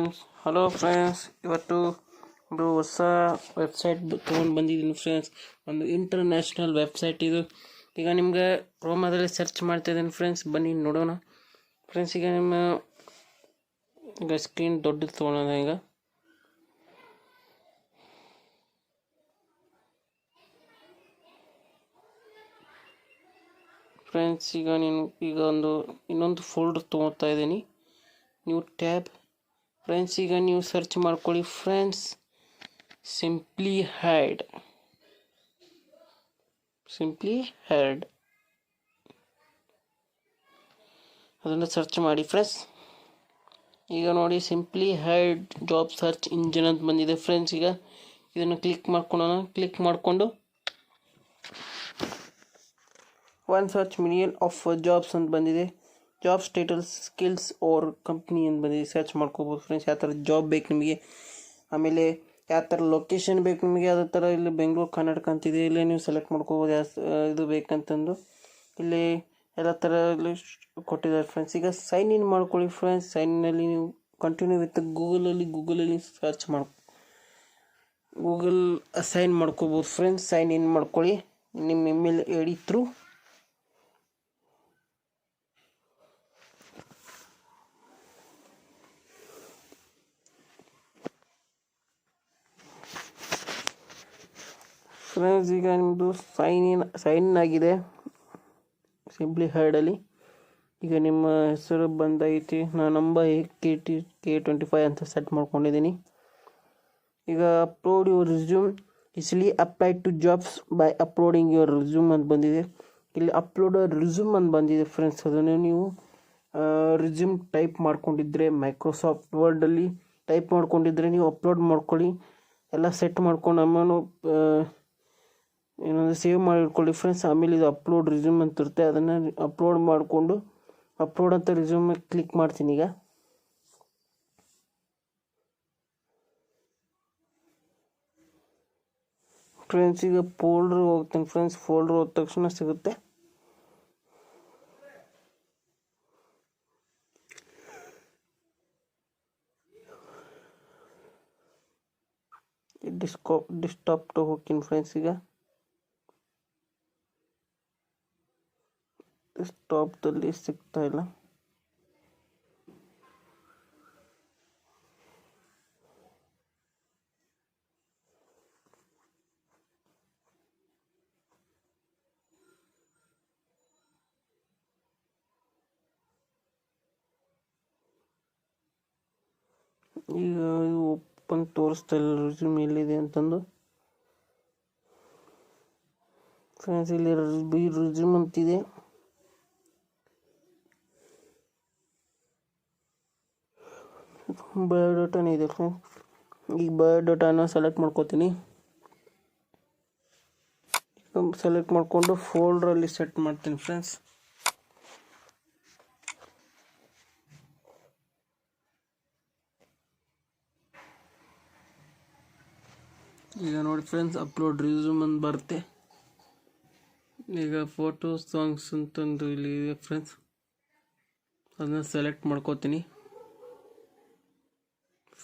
Friends, hello friends. ಇವತ್ತು ಒಂದು ಹೊಸ ವೆಬ್ಸೈಟ್ ತೊಗೊಂಡು ಬಂದಿದ್ದೀನಿ ಫ್ರೆಂಡ್ಸ್. ಒಂದು ಇಂಟರ್ನ್ಯಾಷನಲ್ ವೆಬ್ಸೈಟ್ ಇದು. ಈಗ ನಿಮ್ಗೆ ಕ್ರೋಮಾದಲ್ಲಿ ಸರ್ಚ್ ಮಾಡ್ತಾಯಿದ್ದೀನಿ ಫ್ರೆಂಡ್ಸ್. ಬನ್ನಿ ನೋಡೋಣ ಫ್ರೆಂಡ್ಸ್. ಈಗ ಸ್ಕ್ರೀನ್ ದೊಡ್ಡದು ತೊಗೊಳೋಣ. ಈಗ ಫ್ರೆಂಡ್ಸ್, ಈಗ ಇನ್ನೊಂದು ಫೋಲ್ಡರ್ ತೊಗೊಳ್ತಾ ಇದ್ದೀನಿ. New tab friends. ಈಗ ನೀವು ಸರ್ಚ್ ಮಾಡ್ಕೊಳ್ಳಿ ಫ್ರೆಂಡ್ಸ್, ಸಿಂಪ್ಲಿ ಹ್ಯಾಡ್ ಅದನ್ನು ಸರ್ಚ್ ಮಾಡಿ ಫ್ರೆಂಡ್ಸ್. ಈಗ ನೋಡಿ, simply hired job search engine ಅಂತ ಬಂದಿದೆ ಫ್ರೆಂಡ್ಸ್. ಈಗ ಇದನ್ನು ಕ್ಲಿಕ್ ಮಾಡ್ಕೊಳ್ಳೋಣ. ಕ್ಲಿಕ್ ಮಾಡಿಕೊಂಡು one search million of jobs ಅಂತ ಬಂದಿದೆ. Jobs titles, skills or company ಅಂತ ಬಂದಿದೆ. ಸರ್ಚ್ ಮಾಡ್ಕೋಬೋದು ಫ್ರೆಂಡ್ಸ್. ಯಾವ ಥರ ಜಾಬ್ ಬೇಕು ನಿಮಗೆ, ಆಮೇಲೆ ಯಾವ ಥರ ಲೊಕೇಶನ್ ಬೇಕು ನಿಮಗೆ. ಅದೇ ಥರ ಇಲ್ಲಿ ಬೆಂಗಳೂರು ಕರ್ನಾಟಕ ಅಂತಿದೆ. ಇಲ್ಲೇ ನೀವು ಸೆಲೆಕ್ಟ್ ಮಾಡ್ಕೋಬೋದು ಇದು ಬೇಕಂತಂದು. ಇಲ್ಲಿ ಎಲ್ಲ ಥರ ಇಲ್ಲಿ ಕೊಟ್ಟಿದ್ದಾರೆ ಫ್ರೆಂಡ್ಸ್. ಈಗ ಸೈನ್ ಇನ್ ಮಾಡ್ಕೊಳ್ಳಿ ಫ್ರೆಂಡ್ಸ್. ಸೈನ್ ಇನ್ನಲ್ಲಿ ನೀವು ಕಂಟಿನ್ಯೂ ವಿತ್ ಗೂಗಲಲ್ಲಿ ಸರ್ಚ್ ಗೂಗಲ್ ಸೈನ್ ಮಾಡ್ಕೋಬೋದು ಫ್ರೆಂಡ್ಸ್. ಸೈನ್ ಇನ್ ಮಾಡ್ಕೊಳ್ಳಿ ನಿಮ್ಮ email I D through. Friends, ಈಗ ನಿಮ್ಮದು ಸೈನ್ ಇನ್ ಆಗಿದೆ ಸಿಂಪ್ಲಿ ಹ್ಯಾಡಲ್ಲಿ. ಈಗ ನಿಮ್ಮ ಹೆಸರು ಬಂದೈತಿ. ನಾನು ನಂಬರ್ K25 ಅಂತ ಸೆಟ್ ಮಾಡ್ಕೊಂಡಿದ್ದೀನಿ. ಈಗ upload your resume easily apply to jobs by uploading your resume ಅಂತ ಬಂದಿದೆ. ಇಲ್ಲಿ ಅಪ್ಲೋಡ್ ರಿಸ್ಯೂಮ್ ಅಂತ ಬಂದಿದೆ ಫ್ರೆಂಡ್ಸ್. ಅದನ್ನು ನೀವು ರಿಸ್ಯೂಮ್ ಟೈಪ್ ಮಾಡ್ಕೊಂಡಿದ್ರೆ, ಮೈಕ್ರೋಸಾಫ್ಟ್ ವರ್ಡಲ್ಲಿ ಟೈಪ್ ಮಾಡ್ಕೊಂಡಿದ್ರೆ ನೀವು ಅಪ್ಲೋಡ್ ಮಾಡ್ಕೊಳ್ಳಿ. ಎಲ್ಲ ಸೆಟ್ ಮಾಡ್ಕೊಂಡು ಆಮೇಲೆ ಏನಂದರೆ ಸೇವ್ ಮಾಡಿಟ್ಕೊಳ್ಳಿ ಫ್ರೆಂಡ್ಸ್. ಆಮೇಲೆ ಇದು ಅಪ್ಲೋಡ್ ರಿಸ್ಯೂಮ್ ಅಂತ ಇರುತ್ತೆ. ಅದನ್ನು ಅಪ್ಲೋಡ್ ಮಾಡಿಕೊಂಡು ಅಪ್ಲೋಡ್ ಅಂತ ರಿಸ್ಯೂಮ್ ಕ್ಲಿಕ್ ಮಾಡ್ತೀನಿ. ಈಗ ಫ್ರೆಂಡ್ಸ್, ಈಗ ಫೋಲ್ಡ್ರ್ ಹೋಗ್ತೀನಿ ಫ್ರೆಂಡ್ಸ್. ಫೋಲ್ಡ್ರ್ ಹೋದ ತಕ್ಷಣ ಸಿಗುತ್ತೆ. ಡಿಸ್ಕ್ಟಾಪ್ ಹೋಗ್ತೀನಿ ಫ್ರೆಂಡ್ಸ್. ಈಗ ಡೆಸ್ಕ್ಟಾಪ್ದಲ್ಲಿ ಸಿಗ್ತಾ ಇಲ್ಲ. ಈಗ ಇದು ಓಪನ್ ತೋರಿಸ್ತಾ ಇಲ್ಲ ರಿಸ್ಯೂಮ್ ಎಲ್ಲಿದೆ ಅಂತಂದು ಫ್ರೆಂಡ್ಸ್. ಇಲ್ಲಿ ರಿಸ್ಯೂಮ್ ಅಂತಿದೆ. ಬಯೋಡಾಟಾನೇ ಇದೆ ಫ್ರೆಂಡ್ಸ್. ಈಗ ಬಯೋಡಾಟಾನ ಸೆಲೆಕ್ಟ್ ಮಾಡ್ಕೋತೀನಿ. ಸೆಲೆಕ್ಟ್ ಮಾಡಿಕೊಂಡು ಫೋಲ್ಡ್ರಲ್ಲಿ ಸೆಟ್ ಮಾಡ್ತೀನಿ ಫ್ರೆಂಡ್ಸ್. ಈಗ ನೋಡಿ ಫ್ರೆಂಡ್ಸ್, ಅಪ್ಲೋಡ್ ರಿಸ್ಯೂಮ್ ಅಂತ ಬರುತ್ತೆ. ಈಗ ಫೋಟೋ ಸಾಂಗ್ಸ್ ಅಂತಂದು ಇಲ್ಲಿ ಇದೆ ಫ್ರೆಂಡ್ಸ್. ಅದನ್ನ ಸೆಲೆಕ್ಟ್ ಮಾಡ್ಕೋತೀನಿ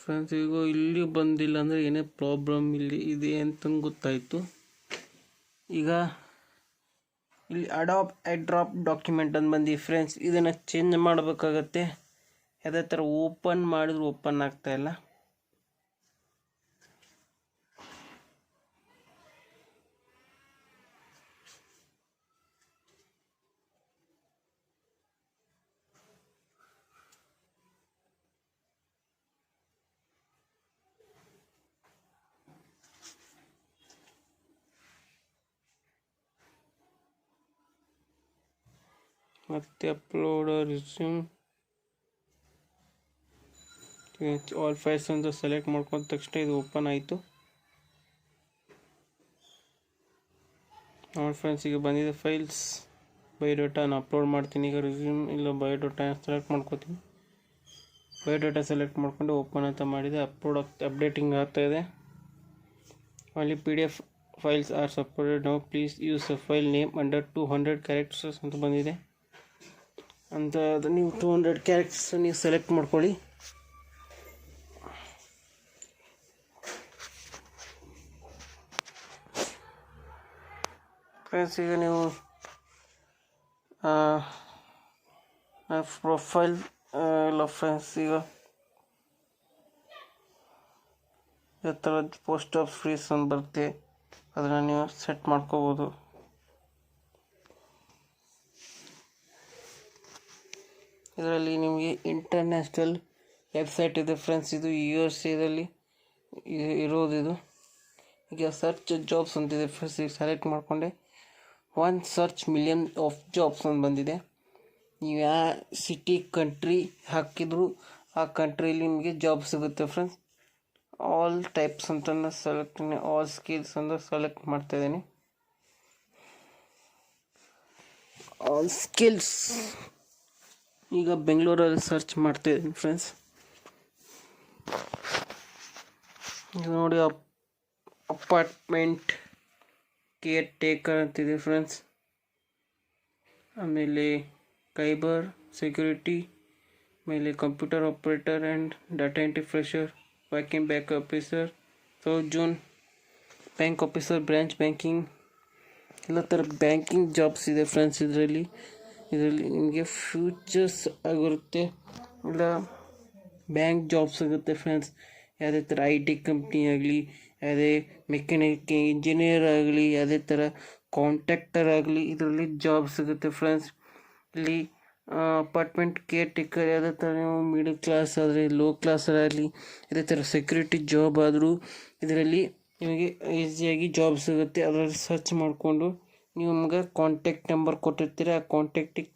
ಫ್ರೆಂಡ್ಸ್. ಈಗ ಇಲ್ಲಿ ಬಂದಿಲ್ಲ ಅಂದರೆ ಏನೇ ಪ್ರಾಬ್ಲಮ್ ಇಲ್ಲಿ ಇದೆ ಅಂತ ಗೊತ್ತಾಯಿತು. ಈಗ ಇಲ್ಲಿ ಐಡ್ರಾಪ್ ಡಾಕ್ಯುಮೆಂಟ್ ಅಂತ ಬಂದಿದೆ ಫ್ರೆಂಡ್ಸ್. ಇದನ್ನು ಚೇಂಜ್ ಮಾಡಬೇಕಾಗತ್ತೆ. ಅದೇ ಥರ ಓಪನ್ ಮಾಡಿದ್ರು ಓಪನ್ ಆಗ್ತಾಯಿಲ್ಲ. ಮತ್ತೆ ಅಪ್ಲೋಡ್ ರಿಸ್ಯೂಮ್ ಆಲ್ ಫೈಲ್ಸ್ ಅಂತ ಸೆಲೆಕ್ಟ್ ಮಾಡ್ಕೊಂಡ ತಕ್ಷಣ ಇದು ಓಪನ್ ಆಯಿತು. ನೋಡಿ ಫ್ರೆಂಡ್ಸ್, ಈಗ ಬಂದಿದೆ ಫೈಲ್ಸ್. ಬಯೋಡಾಟಾನ ಅಪ್ಲೋಡ್ ಮಾಡ್ತೀನಿ. ಈಗ ರಿಸ್ಯೂಮ್ ಇಲ್ಲ ಬಯೋಡಾಟಾ ಸೆಲೆಕ್ಟ್ ಮಾಡ್ಕೋತೀನಿ. ಬಯೋಡಾಟಾ ಸೆಲೆಕ್ಟ್ ಮಾಡ್ಕೊಂಡು ಓಪನ್ ಅಂತ ಮಾಡಿದೆ. ಅಪ್ಡೇಟಿಂಗ್ ಆಗ್ತಾಯಿದೆ. Only PDF files are supported now, please use file name under 200 characters ಅಂತ ಬಂದಿದೆ. ಅಂತ ನೀವು 200 ಕ್ಯಾರೆಕ್ಟರ್ಸ್ ನೀವು ಸೆಲೆಕ್ಟ್ ಮಾಡ್ಕೊಳ್ಳಿ. ಫ್ರೆಂಡ್ಸ್ ಈಗ ನೀವು ಪ್ರೊಫೈಲ್ ಇಲ್ಲ ಫ್ರೆಂಡ್ಸ್, ಈಗ ಈ ಥರ ಪೋಸ್ಟ್ ಆಫ್ ಫ್ರೀಸ್ ಅಂತ ಬರುತ್ತೆ, ಅದನ್ನು ನೀವು ಸೆಟ್ ಮಾಡ್ಕೋಬೋದು. ಇದರಲ್ಲಿ ನಿಮಗೆ ಇಂಟರ್ನ್ಯಾಷನಲ್ ವೆಬ್ಸೈಟ್ ಇದೆ ಫ್ರೆಂಡ್ಸ್. ಇದು USA ಇರೋದಿದು. ಈಗ ಸರ್ಚ್ ಜಾಬ್ಸ್ ಅಂತಿದೆ ಫ್ರೆಂಡ್ಸ್. ಈಗ ಸೆಲೆಕ್ಟ್ ಮಾಡಿಕೊಂಡೆ 1 ಸರ್ಚ್ ಮಿಲಿಯನ್ ಆಫ್ ಜಾಬ್ಸ್ ಅಂತ ಬಂದಿದೆ. ನೀವು ಯಾವ ಸಿಟಿ ಕಂಟ್ರಿ ಹಾಕಿದ್ರು ಆ ಕಂಟ್ರಿಯಲ್ಲಿ ನಿಮಗೆ ಜಾಬ್ ಸಿಗುತ್ತೆ ಫ್ರೆಂಡ್ಸ್. ಆಲ್ ಟೈಪ್ಸ್ ಅಂತ ಆಲ್ ಸ್ಕಿಲ್ಸ್ ಅಂತ ಸೆಲೆಕ್ಟ್ ಮಾಡ್ತಾ ಇದ್ದೀನಿ. ಆಲ್ ಸ್ಕಿಲ್ಸ್ ಈಗ ಬೆಂಗಳೂರಲ್ಲಿ ಸರ್ಚ್ ಮಾಡ್ತಾ ಇದ್ದೀನಿ ಫ್ರೆಂಡ್ಸ್. ಈಗ ನೋಡಿ ಅಪಾರ್ಟ್ಮೆಂಟ್ ಕೇರ್ ಟೇಕರ್ ಅಂತಿದೆ ಫ್ರೆಂಡ್ಸ್. ಆಮೇಲೆ ಸೈಬರ್ ಸೆಕ್ಯೂರಿಟಿ, ಆಮೇಲೆ computer operator and data entry fresher, vacuum back officer, south zone bank officer, branch banking, ಎಲ್ಲ ಥರ ಬ್ಯಾಂಕಿಂಗ್ ಜಾಬ್ಸ್ ಇದೆ ಫ್ರೆಂಡ್ಸ್. ಇದರಲ್ಲಿ ನಿಮಗೆ ಫ್ಯೂಚರ್ಸ್ ಆಗಿರುತ್ತೆ, ಇಲ್ಲ ಬ್ಯಾಂಕ್ ಜಾಬ್ ಸಿಗುತ್ತೆ ಫ್ರೆಂಡ್ಸ್. ಯಾವುದೇ ಥರ IT ಕಂಪ್ನಿ ಆಗಲಿ, ಯಾವುದೇ ಮೆಕ್ಯಾನಿಕ್ ಇಂಜಿನಿಯರ್ ಆಗಲಿ, ಯಾವುದೇ ಥರ ಕಾಂಟ್ರಾಕ್ಟರ್ ಆಗಲಿ ಇದರಲ್ಲಿ ಜಾಬ್ ಸಿಗುತ್ತೆ ಫ್ರೆಂಡ್ಸ್. ಇಲ್ಲಿ ಅಪಾರ್ಟ್ಮೆಂಟ್ ಕೇರ್ ಟೇಕರ್ ಯಾವುದೇ ಥರ ನೀವು ಮಿಡಲ್ ಕ್ಲಾಸ್ ಆದರೆ, ಲೋ ಕ್ಲಾಸ್ ಆಗಲಿ, ಅದೇ ಥರ ಸೆಕ್ಯೂರಿಟಿ ಜಾಬ್ ಆದರೂ ಇದರಲ್ಲಿ ನಿಮಗೆ ಈಸಿಯಾಗಿ ಜಾಬ್ ಸಿಗುತ್ತೆ. ಅದರಲ್ಲಿ ಸರ್ಚ್ ಮಾಡಿಕೊಂಡು ನೀವು ನಮ್ಗೆ ಕಾಂಟ್ಯಾಕ್ಟ್ ನಂಬರ್ ಕೊಟ್ಟಿರ್ತೀರ, ಆ ಕಾಂಟ್ಯಾಕ್ಟಿಗೆ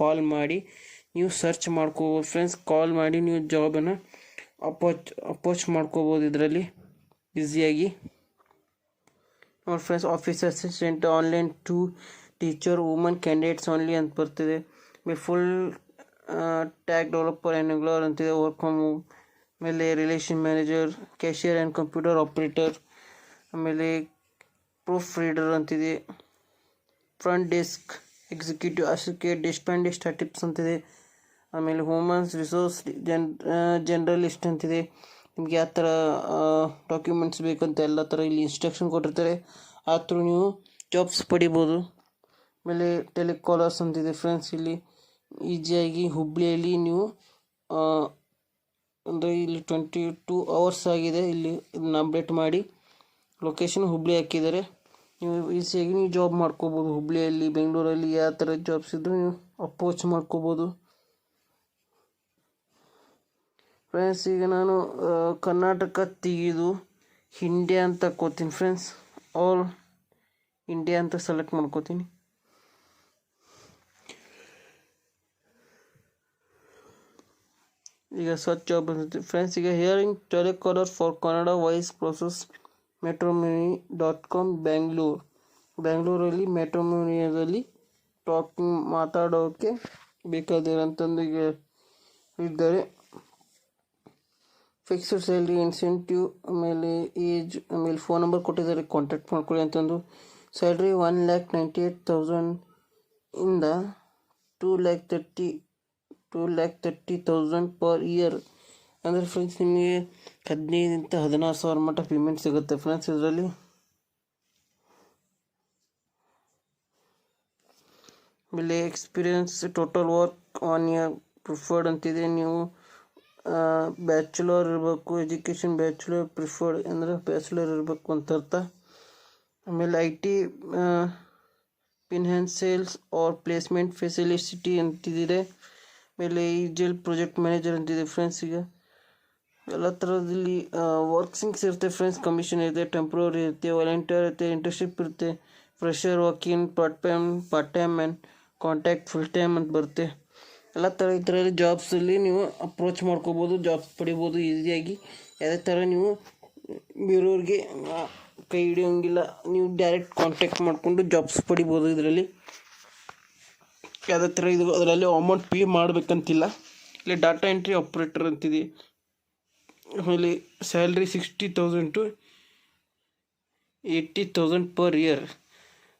ಕಾಲ್ ಮಾಡಿ ನೀವು ಸರ್ಚ್ ಮಾಡ್ಕೋಬೋದು ಫ್ರೆಂಡ್ಸ್. ಕಾಲ್ ಮಾಡಿ ನೀವು ಜಾಬನ್ನು ಅಪ್ರೋಚ್ ಮಾಡ್ಕೋಬೋದು ಇದರಲ್ಲಿ ಈಸಿಯಾಗಿ. ನೋಡಿ friends, office assistant online to teacher woman candidates only ಅಂತ ಬರ್ತಿದೆ. ಫುಲ್ ಟ್ಯಾಗ್ ಡೆವಲಪರ್ ಎನ್ಯುಲರ್ ಅಂತಿದೆ, ವರ್ಕ್ ಫ್ರಮ್ ಹೋಮ್. ಆಮೇಲೆ relation manager, cashier and computer operator, ಆಮೇಲೆ ಪ್ರೂಫ್ ರೀಡರ್ ಅಂತಿದೆ, ಫ್ರಂಟ್ ಡೆಸ್ಕ್ ಎಕ್ಸಿಕ್ಯೂಟಿವ್ ಅಸೋಸಿಯೇಟ್, ಡಿಸ್ಪ್ಯಾಂಡಿಸ್ಟ್ ಟಿಪ್ಸ್ ಅಂತಿದೆ. ಆಮೇಲೆ ಹ್ಯೂಮನ್ಸ್ ರಿಸೋರ್ಸ್ ಜನರಲಿಸ್ಟ್ ಅಂತಿದೆ. ನಿಮ್ಗೆ ಯಾವ ಥರ ಡಾಕ್ಯುಮೆಂಟ್ಸ್ ಬೇಕಂತ ಎಲ್ಲ ಥರ ಇಲ್ಲಿ ಇನ್ಸ್ಟ್ರಕ್ಷನ್ ಕೊಟ್ಟಿರ್ತಾರೆ, ಆ ಥರ ನೀವು ಜಾಬ್ಸ್ ಪಡಿಬೋದು. ಆಮೇಲೆ ಟೆಲಿಕಾಲರ್ಸ್ ಅಂತಿದೆ ಫ್ರೆಂಡ್ಸ್. ಇಲ್ಲಿ ಈಸಿಯಾಗಿ ಹುಬ್ಳಿಯಲ್ಲಿ ನೀವು ಅಂದರೆ ಇಲ್ಲಿ 22 hours ಆಗಿದೆ, ಇಲ್ಲಿ ಇದನ್ನ ಅಪ್ಡೇಟ್ ಮಾಡಿ ಲೊಕೇಶನ್ ಹುಬ್ಳಿ ಹಾಕಿದ್ದಾರೆ. ನೀವು ಈಸಿಯಾಗಿ ನೀವು ಜಾಬ್ ಮಾಡ್ಕೋಬೋದು ಹುಬ್ಳಿಯಲ್ಲಿ, ಬೆಂಗಳೂರಲ್ಲಿ ಯಾವ ಥರ ಜಾಬ್ಸ್ ಇದ್ದರೂ ನೀವು ಅಪ್ರೋಚ್ ಮಾಡ್ಕೋಬೋದು ಫ್ರೆಂಡ್ಸ್. ಈಗ ನಾನು ಕರ್ನಾಟಕ ತೆಗೆದು ಇಂಡಿಯಾ ಅಂತ ಹಾಕೋತೀನಿ ಫ್ರೆಂಡ್ಸ್. ಆಲ್ ಇಂಡಿಯಾ ಅಂತ ಸೆಲೆಕ್ಟ್ ಮಾಡ್ಕೋತೀನಿ. ಈಗ ಸರ್ಚ್ ಜಾಬ್ ಬಂದಿದೆ ಫ್ರೆಂಡ್ಸ್. ಈಗ hearing telecaller for Kannada voice process matrimony.com ಬೆಂಗಳೂರಲ್ಲಿ ಮ್ಯಾಟ್ರಿಮೋನಿಯಲ್ಲಿ ಮಾತಾಡೋಕ್ಕೆ ಬೇಕಾದಿರೋಂಥದ್ದು ಈಗ ಇದ್ದಾರೆ. ಫಿಕ್ಸ್ಡ್ ಸ್ಯಾಲ್ರಿ, ಇನ್ಸೆಂಟಿವ್, ಆಮೇಲೆ ಏಜ್, ಆಮೇಲೆ ಫೋನ್ ನಂಬರ್ ಕೊಟ್ಟಿದ್ದಾರೆ, ಕಾಂಟ್ಯಾಕ್ಟ್ ಮಾಡ್ಕೊಳ್ಳಿ ಅಂತಂದು. ಸ್ಯಾಲ್ರಿ 1,98,000 ಇಂದ 2,30,000 ಪರ್ ಇಯರ್. ಅಂದರೆ ಫ್ರೆಂಡ್ಸ್ ನಿಮಗೆ 15,000 to 16,000 ಮಟ್ಟ ಪೇಮೆಂಟ್ ಸಿಗುತ್ತೆ ಫ್ರೆಂಡ್ಸ್ ಇದರಲ್ಲಿ. ಆಮೇಲೆ experience, total work 1 year preferred ಅಂತಿದೆ. ನೀವು ಬ್ಯಾಚುಲರ್ ಇರಬೇಕು, ಎಜುಕೇಷನ್ ಬ್ಯಾಚುಲರ್ ಪ್ರಿಫರ್ಡ್ ಅಂದರೆ ಬ್ಯಾಚುಲರ್ ಇರಬೇಕು ಅಂತ ಅರ್ಥ. ಆಮೇಲೆ IT finance, sales or placement facility ಅಂತಿದೆ. ಆಮೇಲೆ ಈಜೆಲ್ ಪ್ರಾಜೆಕ್ಟ್ ಮ್ಯಾನೇಜರ್ ಅಂತಿದೆ ಫ್ರೆಂಡ್ಸ್. ಈಗ ಎಲ್ಲ ಥರದಲ್ಲಿ ವರ್ಕ್ಸಿಂಗ್ಸ್ ಇರುತ್ತೆ ಫ್ರೆಂಡ್ಸ್. ಕಮಿಷನ್ ಇರುತ್ತೆ, ಟೆಂಪ್ರರಿ ಇರುತ್ತೆ, ವಾಲಂಟಿಯರ್ ಇರುತ್ತೆ, ಇಂಟರ್ನ್ಶಿಪ್ ಇರುತ್ತೆ, fresher, walk in, part time and contact, full time ಅಂತ ಬರುತ್ತೆ. ಎಲ್ಲ ಥರ ಇದರಲ್ಲಿ ಜಾಬ್ಸಲ್ಲಿ ನೀವು ಅಪ್ರೋಚ್ ಮಾಡ್ಕೋಬೋದು, ಜಾಬ್ಸ್ ಪಡಿಬೋದು ಈಸಿಯಾಗಿ. ಯಾವುದೇ ಥರ ನೀವು ಬೇರೆಯವ್ರಿಗೆ ಕೈ ಹಿಡಿಯೋಂಗಿಲ್ಲ, ನೀವು ಡೈರೆಕ್ಟ್ ಕಾಂಟ್ಯಾಕ್ಟ್ ಮಾಡಿಕೊಂಡು ಜಾಬ್ಸ್ ಪಡಿಬೋದು ಇದರಲ್ಲಿ. ಯಾವುದೇ ಥರ ಅದರಲ್ಲಿ ಅಮೌಂಟ್ ಪೇ ಮಾಡಬೇಕಂತಿಲ್ಲ. ಇಲ್ಲಿ ಡಾಟಾ ಎಂಟ್ರಿ ಆಪ್ರೇಟರ್ ಅಂತಿದೆ. ಆಮೇಲೆ ಸ್ಯಾಲ್ರಿ 60,000 to 80,000 ಪರ್ ಇಯರ್.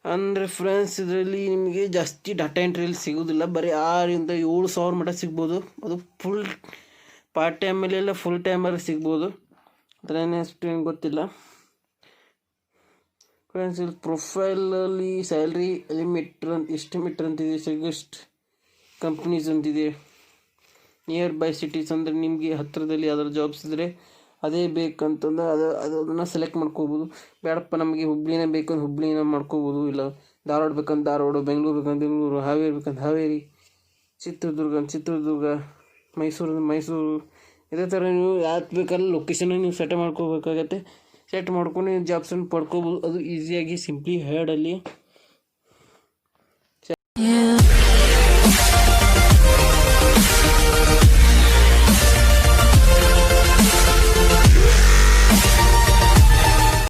ಅಂದರೆ ಫ್ರೆಂಡ್ಸ್ ಇದರಲ್ಲಿ ನಿಮಗೆ ಜಾಸ್ತಿ ಡಾಟಾ ಎಂಟ್ರಿಯಲ್ಲಿ ಸಿಗೋದಿಲ್ಲ, ಬರೀ 6,000 to 7,000 ಮಟ್ಟ ಸಿಗ್ಬೋದು. ಅದು ಫುಲ್ ಪಾರ್ಟ್ ಟೈಮಲ್ಲೆಲ್ಲ ಫುಲ್ ಟೈಮಲ್ಲಿ ಸಿಗ್ಬೋದು, ಅದರೇನು ಅಷ್ಟು ಏನು ಗೊತ್ತಿಲ್ಲ ಫ್ರೆಂಡ್ಸ್ ಇಲ್ಲಿ ಪ್ರೊಫೈಲಲ್ಲಿ ಸ್ಯಾಲ್ರಿ ಲಿಮಿಟ್ ಎಸ್ಟಿಮೇಟರ್ ಅಂತಿದೆ, ಸಜೆಸ್ಟ್ ಕಂಪ್ನೀಸ್ ಅಂತಿದೆ, ನಿಯರ್ ಬೈ ಸಿಟೀಸ್ ಅಂದರೆ ನಿಮಗೆ ಹತ್ತಿರದಲ್ಲಿ ಯಾವ್ದಾದ್ರು ಜಾಬ್ಸ್ ಇದ್ದರೆ ಅದೇ ಬೇಕಂತಂದ್ರೆ ಅದನ್ನು ಸೆಲೆಕ್ಟ್ ಮಾಡ್ಕೋಬೋದು. ಬೇಡಪ್ಪ ನಮಗೆ ಹುಬ್ಳಿನೇ ಬೇಕಂದ್ರೆ ಹುಬ್ಳಿನ ಮಾಡ್ಕೋಬೋದು, ಇಲ್ಲ ಧಾರವಾಡ ಬೇಕಂತ ಧಾರವಾಡ, ಬೆಂಗಳೂರು ಬೇಕಂತ ಬೆಂಗಳೂರು, ಹಾವೇರಿ ಬೇಕಂತ ಹಾವೇರಿ, ಚಿತ್ರದುರ್ಗ, ಮೈಸೂರು ಇದೇ ಥರ ನೀವು ಯಾಕೆ ಬೇಕಲ್ಲ ಲೊಕೇಶನ್ನ ನೀವು ಸೆಟ್ ಮಾಡ್ಕೋಬೇಕಾಗತ್ತೆ. ಸೆಟ್ ಮಾಡ್ಕೊಂಡು ನೀವು ಜಾಬ್ಸನ್ನು ಪಡ್ಕೋಬೋದು. ಅದು ಈಸಿಯಾಗಿ ಸಿಂಪ್ಲಿ ಹ್ಯಾಡಲ್ಲಿ